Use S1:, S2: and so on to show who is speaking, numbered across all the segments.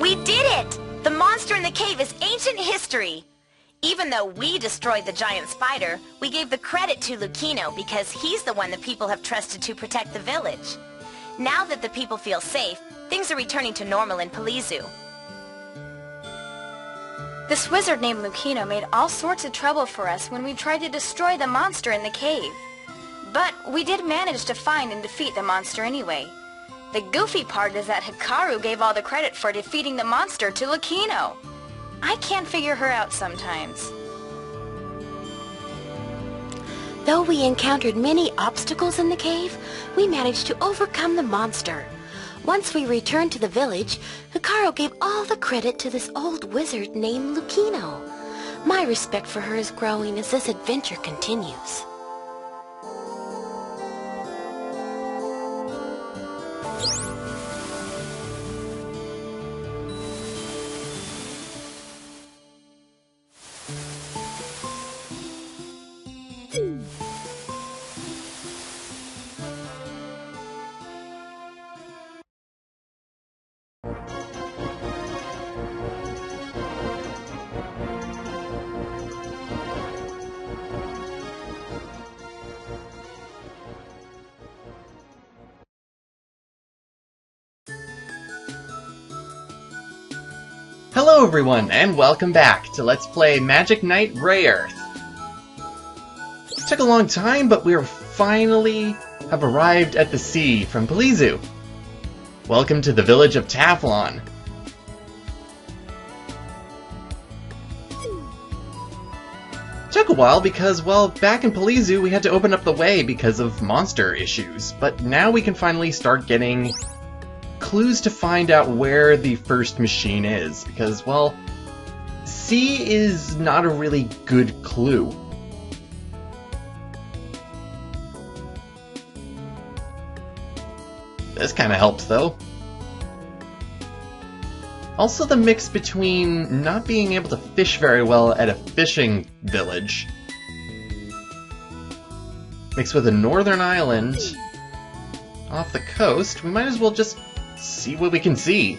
S1: We did it! The monster in the cave is ancient history. Even though we destroyed the giant spider, we gave the credit to Lucchino because he's the one the people have trusted to protect the village. Now that the people feel safe, things are returning to normal in Polizu.
S2: This wizard named Lucchino made all sorts of trouble for us when we tried to destroy the monster in the cave. But we did manage to find and defeat the monster anyway. The goofy part is that Hikaru gave all the credit for defeating the monster to Lucchino. I can't figure her out sometimes.
S3: Though we encountered many obstacles in the cave, we managed to overcome the monster. Once we returned to the village, Hikaru gave all the credit to this old wizard named Lucchino. My respect for her is growing as this adventure continues.
S4: Hello everyone, and welcome back to Let's Play Magic Knight Rayearth. Took a long time, but we finally have arrived at the sea from Polizu. Welcome to the village of Tavlon. Took a while because, well, back in Polizu we had to open up the way because of monster issues, but now we can finally start getting clues to find out where the first machine is, because, well, sea is not a really good clue. This kind of helps, though. Also, the mix between not being able to fish very well at a fishing village, mixed with a northern island off the coast, we might as well just see what we can see.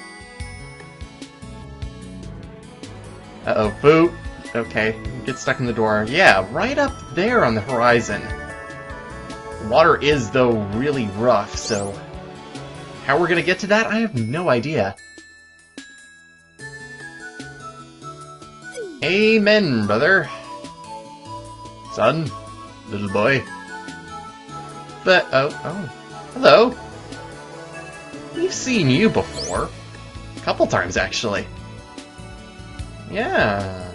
S4: Uh-oh, Foo. Okay, get stuck in the door. Yeah, right up there on the horizon. The water is, though, really rough, so how we're gonna get to that, I have no idea. Amen, brother. Son, little boy. But, oh, hello. We've seen you before. A couple times, actually. Yeah.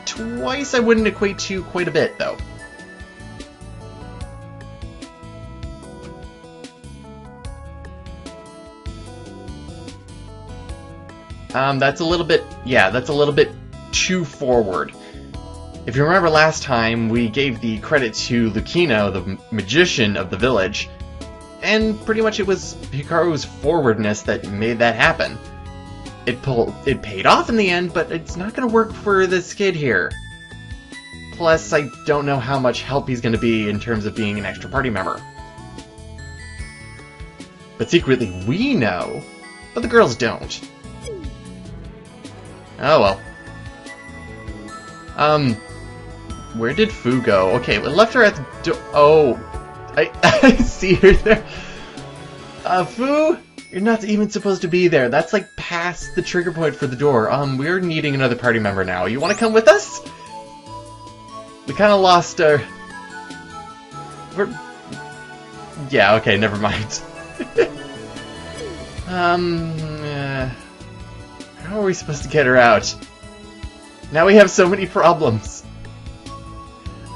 S4: Twice I wouldn't equate to quite a bit, though. That's a little bit too forward. If you remember last time, we gave the credit to Lucchino, the magician of the village, and pretty much it was Hikaru's forwardness that made that happen. It paid off in the end, but it's not going to work for this kid here. Plus, I don't know how much help he's going to be in terms of being an extra party member. But secretly we know, but the girls don't. Oh well. Where did Fu go? Okay, we left her at the door. Oh, I see her there. Fu, you're not even supposed to be there. That's like past the trigger point for the door. We're needing another party member now. You want to come with us? We kind of lost our... Yeah, okay, never mind. How are we supposed to get her out? Now we have so many problems.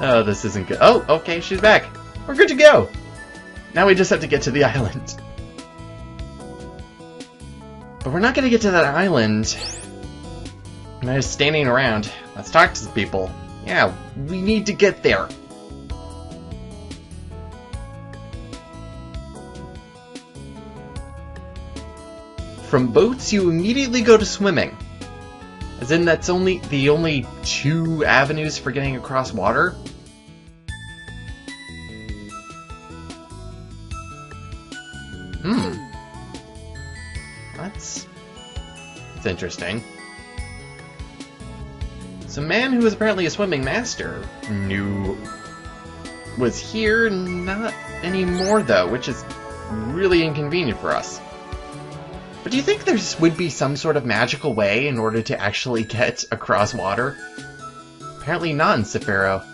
S4: Oh, this isn't good. Oh, okay, she's back. We're good to go. Now we just have to get to the island. But we're not going to get to that island by just standing around. Let's talk to the people. Yeah, we need to get there. From boats, you immediately go to swimming. As in, that's the only two avenues for getting across water. That's interesting. So a man who was apparently a swimming master was here, not anymore though, which is really inconvenient for us. But do you think there would be some sort of magical way in order to actually get across water? Apparently not in Sephiroth.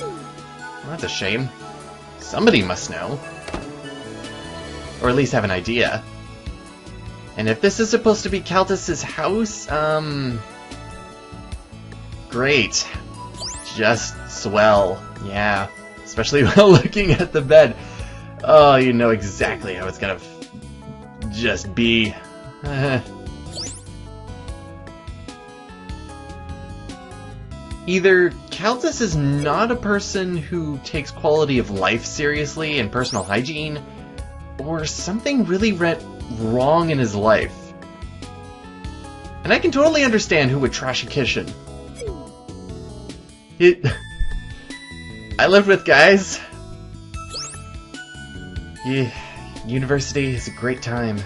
S4: Well, that's a shame. Somebody must know. Or at least have an idea. And if this is supposed to be Caltus's house, great. Just swell. Yeah. Especially while looking at the bed. Oh, you know exactly how it's gonna just be. Either Caltus is not a person who takes quality of life seriously and personal hygiene, or something really went wrong in his life. And I can totally understand who would trash a kitchen. I lived with guys. Yeah, university is a great time.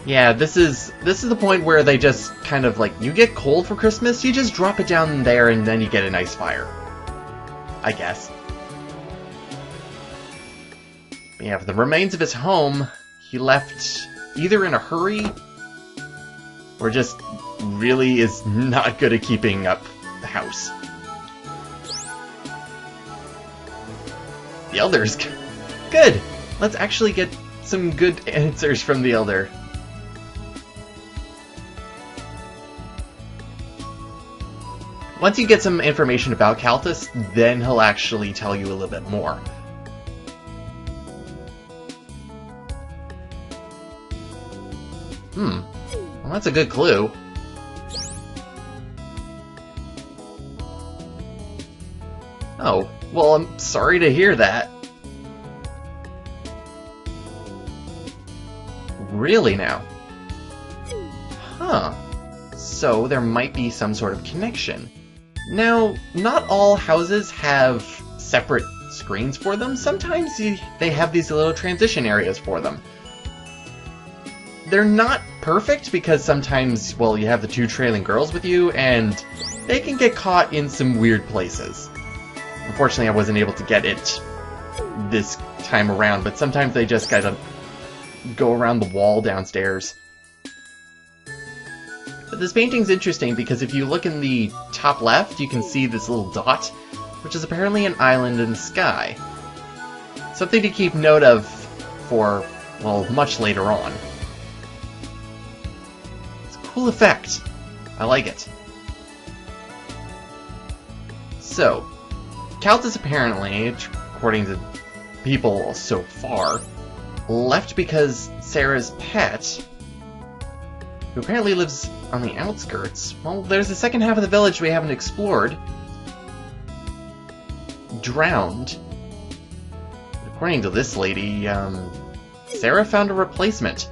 S4: Yeah, this is the point where they just kind of like, you get cold for Christmas, you just drop it down there and then you get a nice fire. I guess. But yeah, for the remains of his home, he left either in a hurry or just really is not good at keeping up the house. The Elder's good! Let's actually get some good answers from the Elder. Once you get some information about Caltus, then he'll actually tell you a little bit more. Well, that's a good clue. Oh, well, I'm sorry to hear that. Really now? Huh. So there might be some sort of connection. Now, not all houses have separate screens for them. Sometimes they have these little transition areas for them. They're not perfect because sometimes, well, you have the two trailing girls with you, and they can get caught in some weird places. Unfortunately, I wasn't able to get it this time around, but sometimes they just gotta go around the wall downstairs. But this painting's interesting because if you look in the top left, you can see this little dot, which is apparently an island in the sky. Something to keep note of for, well, much later on. It's a cool effect. I like it. So, Caltus apparently, according to people so far, left because Sarah's pet, who apparently lives on the outskirts, well, there's the second half of the village we haven't explored, drowned. According to this lady, Sarah found a replacement.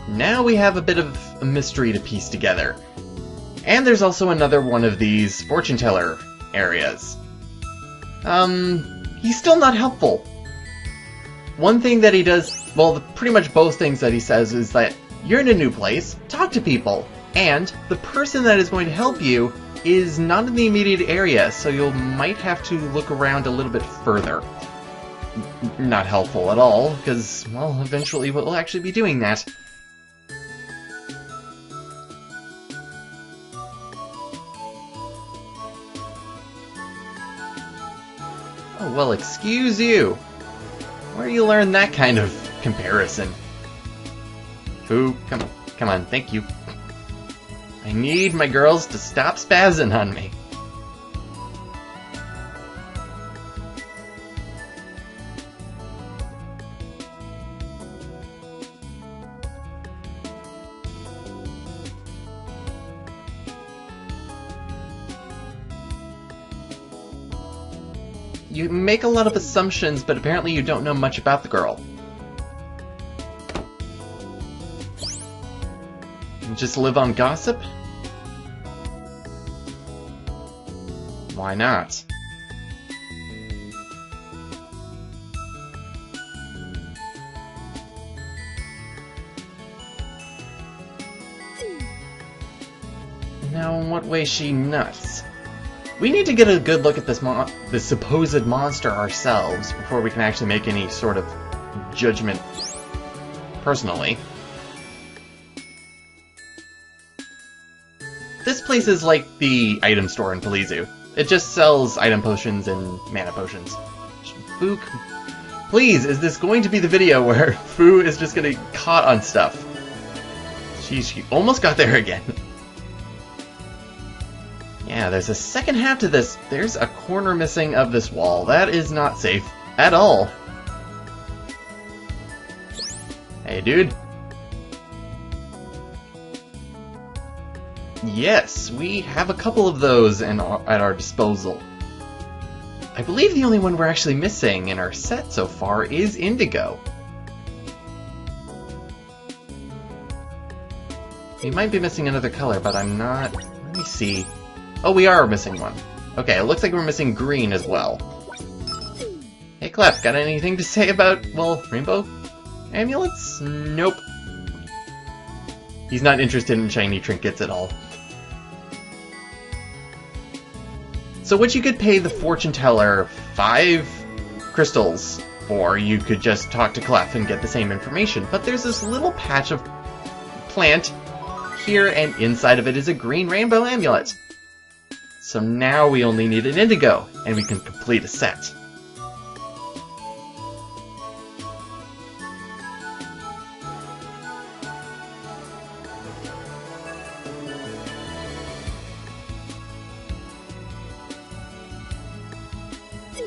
S4: Now we have a bit of a mystery to piece together. And there's also another one of these fortune teller areas. He's still not helpful. One thing that he does, well, pretty much both things that he says is that you're in a new place, talk to people, and the person that is going to help you is not in the immediate area, so you might have to look around a little bit further. Not helpful at all, because, well, eventually we'll actually be doing that. Oh, well, excuse you. Where do you learn that kind of comparison? Foo, come on, thank you. I need my girls to stop spazzing on me. You make a lot of assumptions, but apparently you don't know much about the girl. Just live on gossip? Why not? Now, in what way is she nuts? We need to get a good look at this supposed monster ourselves before we can actually make any sort of judgment personally. This place is like the item store in Polizu. It just sells item potions and mana potions. Fu, please, is this going to be the video where Fu is just gonna get caught on stuff? She almost got there again. Yeah, there's a second half to this. There's a corner missing of this wall. That is not safe at all. Hey, dude. Yes, we have a couple of those at our disposal. I believe the only one we're actually missing in our set so far is Indigo. We might be missing another color, but I'm not... Let me see. Oh, we are missing one. Okay, it looks like we're missing green as well. Hey, Clef, got anything to say about, well, rainbow amulets? Nope. He's not interested in shiny trinkets at all. So what you could pay the fortune teller 5 crystals for, you could just talk to Clef and get the same information. But there's this little patch of plant here, and inside of it is a green rainbow amulet. So now we only need an indigo, and we can complete a set.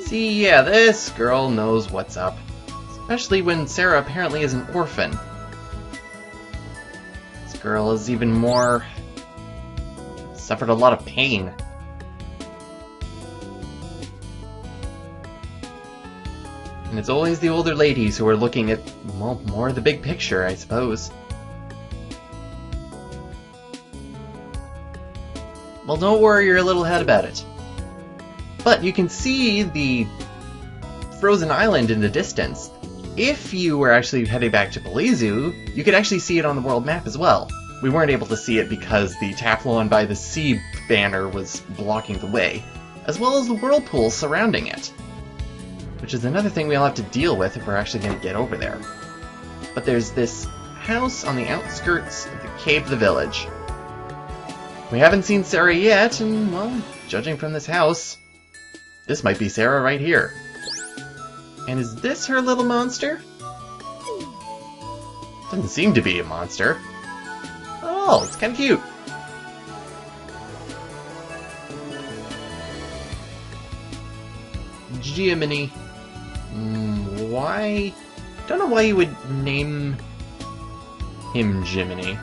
S4: See, yeah, this girl knows what's up. Especially when Sarah apparently is an orphan. This girl is even more... suffered a lot of pain. And it's always the older ladies who are looking at, well, more of the big picture, I suppose. Well, don't worry your little head about it. But you can see the frozen island in the distance. If you were actually heading back to Polizu, you could actually see it on the world map as well. We weren't able to see it because the Taflon by the Sea banner was blocking the way, as well as the whirlpool surrounding it. Which is another thing we'll have to deal with if we're actually going to get over there. But there's this house on the outskirts of the cave of the village. We haven't seen Sarah yet, and, well, judging from this house, this might be Sarah right here. And is this her little monster? Doesn't seem to be a monster. Oh, it's kind of cute. Jiminy. Why? Don't know why you would name him Jiminy.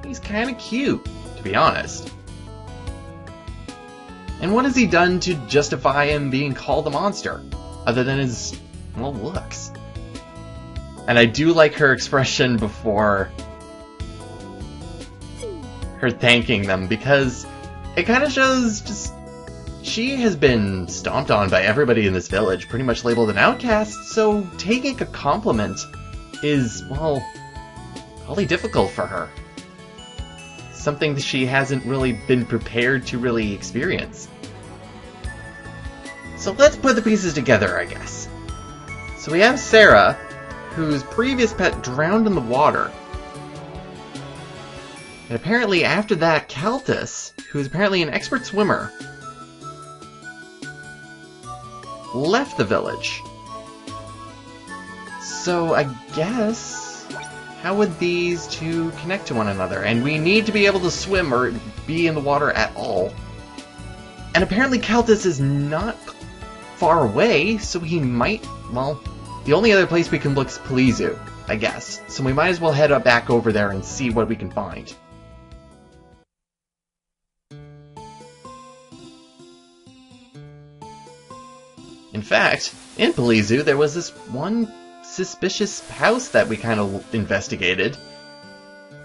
S4: He's kind of cute, to be honest. And what has he done to justify him being called a monster, other than his, well, looks? And I do like her expression before her thanking them, because it kind of shows just she has been stomped on by everybody in this village, pretty much labeled an outcast, so taking a compliment is, well, probably difficult for her. Something that she hasn't really been prepared to really experience. So let's put the pieces together, I guess. So we have Sarah, whose previous pet drowned in the water. And apparently after that, Caltus, who is apparently an expert swimmer, left the village. So I guess, how would these two connect to one another? And we need to be able to swim or be in the water at all. And apparently Caltus is not far away, so he might, well, the only other place we can look is Polizu, I guess. So we might as well head up back over there and see what we can find. In fact, In Polizu, there was this one suspicious house that we kind of investigated,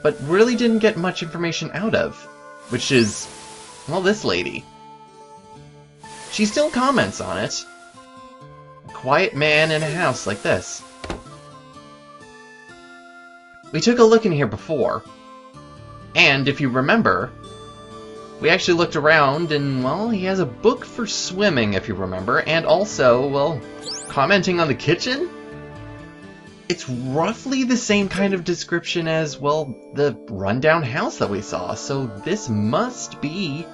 S4: but really didn't get much information out of, which is, well, this lady. She still comments on it. A quiet man in a house like this. We took a look in here before, and if you remember, we actually looked around and, well, he has a book for swimming, if you remember, and also, well, commenting on the kitchen? It's roughly the same kind of description as, well, the rundown house that we saw, so this must be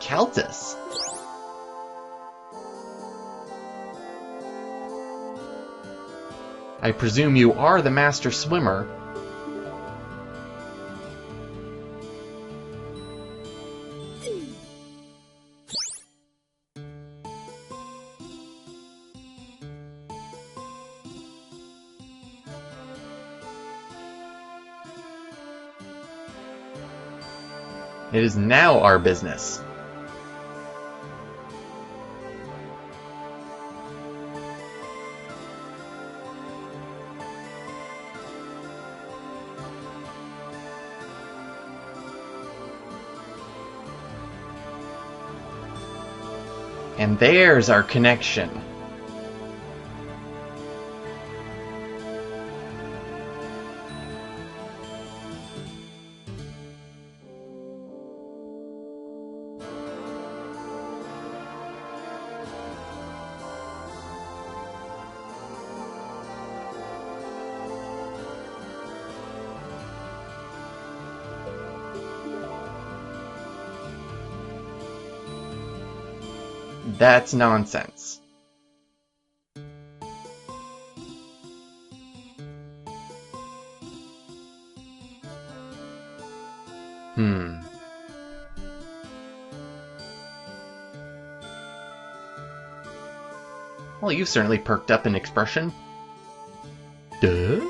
S4: Caltus. I presume you are the master swimmer. It is now our business. And there's our connection. That's nonsense. Well, you've certainly perked up in expression. Duh?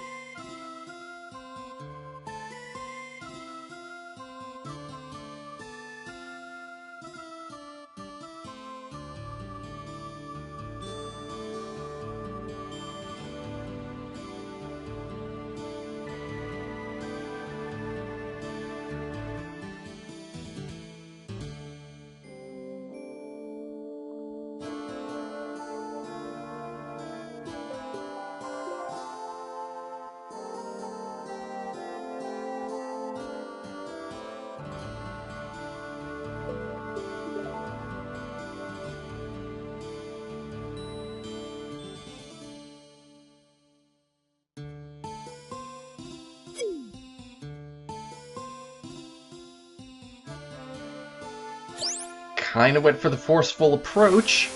S4: Kind of went for the forceful approach.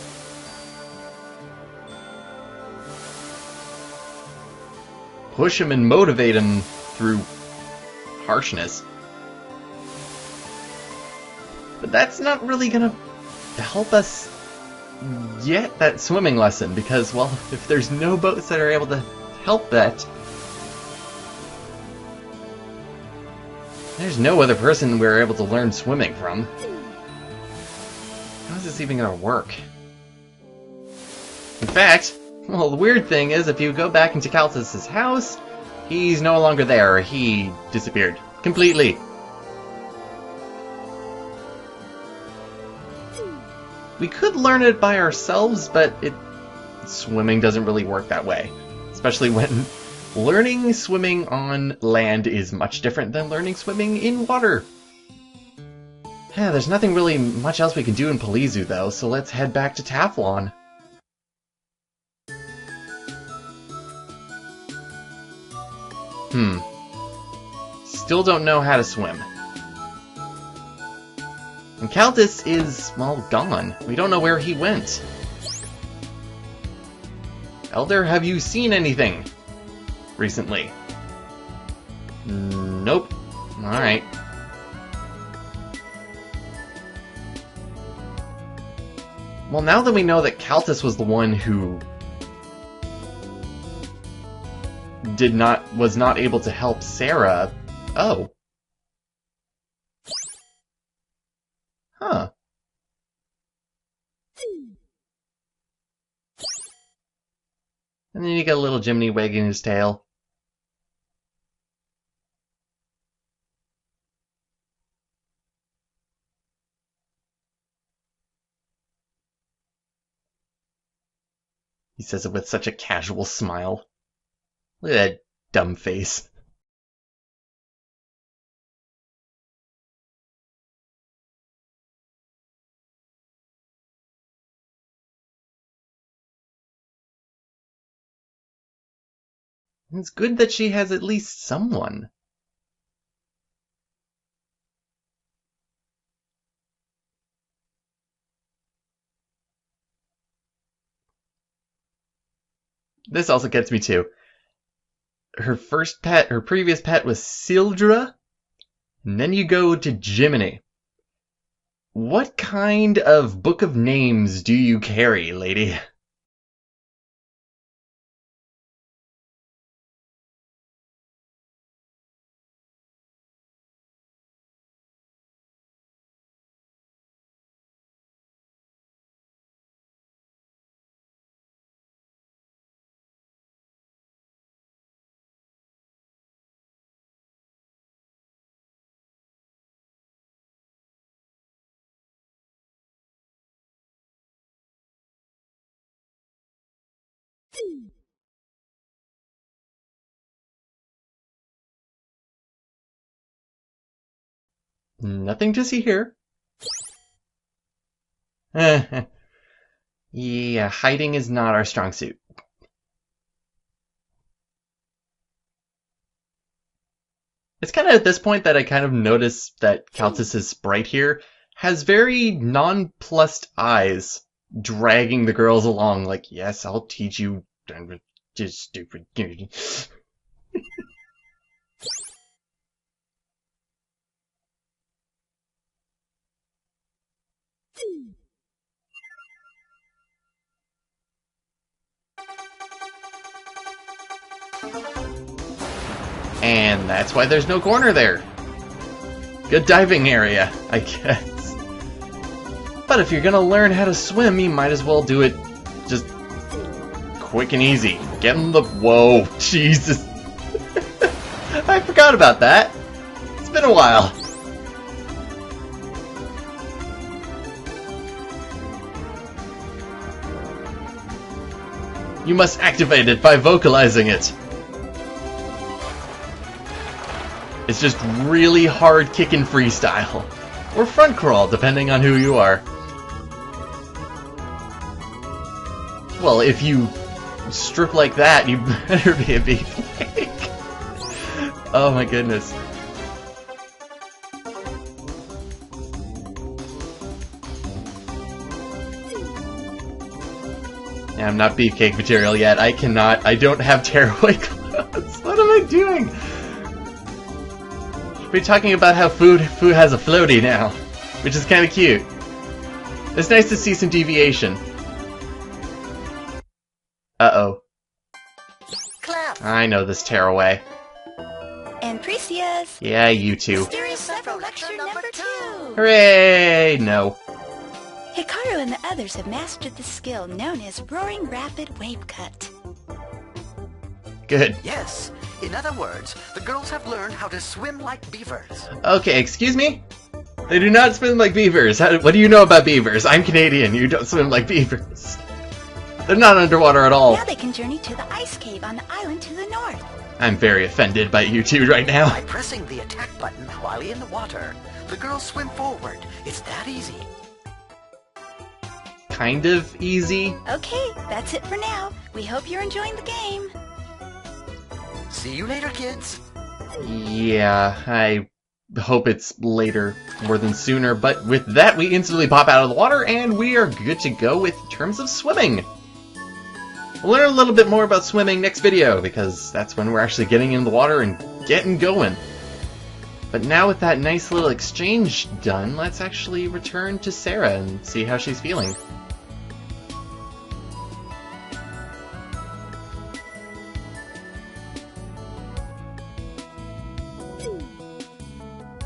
S4: Push him and motivate him through harshness. But that's not really gonna help us get that swimming lesson, because, well, if there's no boats that are able to help that, there's no other person we're able to learn swimming from. How is this even gonna work? In fact, well, the weird thing is, if you go back into Caltus' house, he's no longer there. He disappeared completely. We could learn it by ourselves, but swimming doesn't really work that way. Especially when learning swimming on land is much different than learning swimming in water. Yeah, there's nothing really much else we can do in Polizu, though, so let's head back to Taflon. Still don't know how to swim. And Caltus is, well, gone. We don't know where he went. Elder, have you seen anything recently? Nope. Alright. Well, now that we know that Caltus was the one who was not able to help Sarah. Oh. Huh. And then you got a little Jiminy wagging his tail. He says it with such a casual smile. Look at that dumb face. It's good that she has at least someone. This also gets me too. Her previous pet was Sildra, and then you go to Jiminy. What kind of book of names do you carry, lady? Nothing to see here. Yeah, hiding is not our strong suit. It's kind of at this point that I kind of notice that Caltus' sprite here has very nonplussed eyes, dragging the girls along like, yes, I'll teach you, just stupid. And that's why there's no corner there. Good diving area, I guess. But if you're gonna learn how to swim, you might as well do it just quick and easy. Get in the... Whoa, Jesus. I forgot about that. It's been a while. You must activate it by vocalizing it. It's just really hard kicking freestyle. Or front crawl, depending on who you are. Well, if you strip like that, you better be a beefcake. Oh my goodness. Yeah, I'm not beefcake material yet. I don't have tearaway clothes. What am I doing? We're talking about how food has a floaty now, which is kind of cute. It's nice to see some deviation. Uh-oh.
S5: Clap.
S4: I know this tearaway.
S2: And Precious.
S4: Yeah, you two.
S2: Mysterious Several Lecture number 2.
S4: Hooray! No.
S2: Hikaru and the others have mastered the skill known as Roaring Rapid Wave Cut.
S4: Good.
S5: Yes. In other words, the girls have learned how to swim like beavers.
S4: Okay, excuse me? They do not swim like beavers. What do you know about beavers? I'm Canadian. You don't swim like beavers. They're not underwater at all.
S2: Now they can journey to the ice cave on the island to the north.
S4: I'm very offended by you two right now.
S5: By pressing the attack button while in the water, the girls swim forward. It's that easy.
S4: Kind of easy.
S2: Okay, that's it for now. We hope you're enjoying the game.
S5: See you later, kids.
S4: Yeah, I hope it's later more than sooner, but with that we instantly pop out of the water and we are good to go with terms of swimming. We'll learn a little bit more about swimming next video, because that's when we're actually getting in the water and getting going. But now with that nice little exchange done, let's actually return to Sarah and see how she's feeling.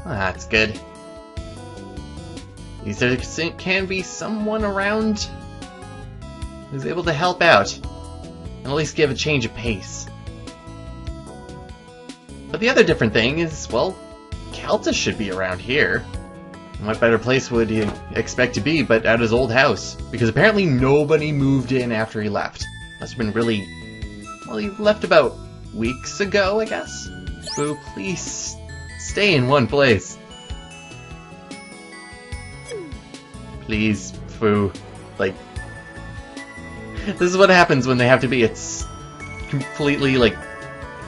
S4: That's good. There can be someone around who's able to help out. at least give a change of pace. But the other different thing is, well, Keltis should be around here. And what better place would he expect to be but at his old house? Because apparently nobody moved in after he left. Must have been really... well, he left about weeks ago, I guess? Foo, please stay in one place. Please, Foo. Like... this is what happens when they have to be at completely, like,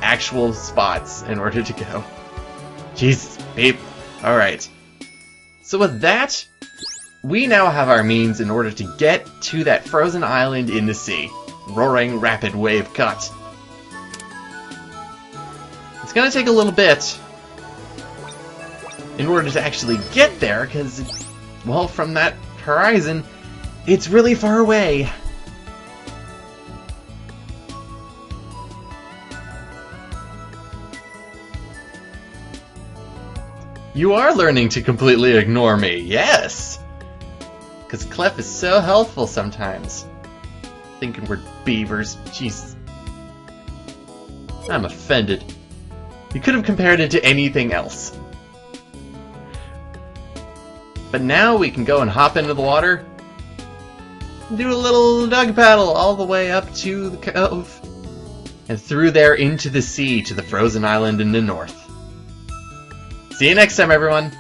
S4: actual spots in order to go. Jesus, babe. Alright. So with that, we now have our means in order to get to that frozen island in the sea. Roaring Rapid Wave Cut. It's gonna take a little bit in order to actually get there, because, well, from that horizon, it's really far away. You are learning to completely ignore me, yes! Because Clef is so helpful sometimes. Thinking we're beavers, jeez. I'm offended. You could have compared it to anything else. But now we can go and hop into the water and do a little dog paddle all the way up to the cove and through there into the sea to the frozen island in the north. See you next time, everyone!